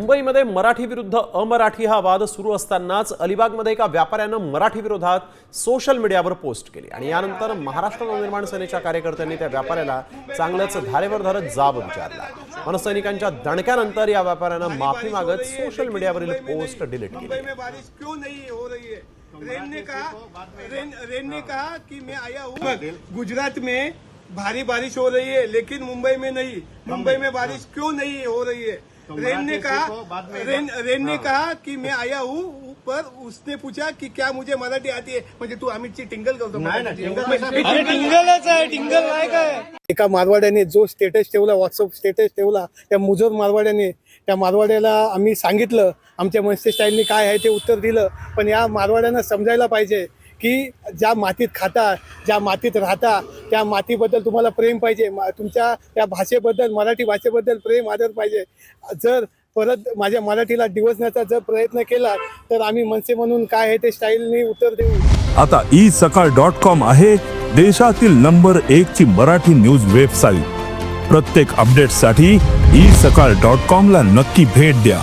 मुंबईमध्ये मराठी विरुद्ध अमराठी हा वाद सुरू असतानाच अलिबागमध्ये एका व्यापाऱ्यानं मराठी विरोधात सोशल मीडियावर पोस्ट केली आणि यानंतर महाराष्ट्र नवनिर्माण सेनेच्या कार्यकर्त्यांनी त्या व्यापाऱ्याला चांगलंच धारेवर धरत जाब विचारला। मनसैनिकांच्या दणक्यानंतर या व्यापाऱ्यानं माफी मागत सोशल मीडियावरील पोस्ट डिलीट केली। रेन ने कहा कि मैं आया हूँ गुजरात में भारी बारिश हो रही है लेकिन मुंबई में नहीं। मुंबई में बारिश क्यों नहीं हो रही है? रेन ने कहा कि मैं आया हूँ पर उसने पूछा कि क्या मुझे मराठी आती है? म्हणजे तू अमितची टिंगल करतो। टिंगलच आहे, टिंगल नाही काय। एका मारवाड्याने जो स्टेटस ठेवला, व्हॉट्सअप स्टेटस ठेवला, त्या मुजोर मारवाड्याने, त्या मारवाड्याला आम्ही सांगितलं, आमच्या मनसे स्टाईलने काय आहे ते उत्तर दिलं। पण या मारवाड्यांना समजायला पाहिजे की ज्या मातीत खाता, ज्या मातीत राहता, त्या मातीबद्दल तुम्हाला प्रेम पाहिजे, तुमच्या त्या भाषेबद्दल, मराठी भाषेबद्दल प्रेम आदर पाहिजे। जर परत माझ्या मराठीला डिवचण्याचा जर प्रयत्न केला तर आम्ही मनसे म्हणून काय आहे ते स्टाईलने उत्तर देऊ। आता isakal.com आहे देशातील नंबर 1 ची मराठी न्यूज वेबसाईट। प्रत्येक अपडेटसाठी isakal.com ला नक्की भेट द्या।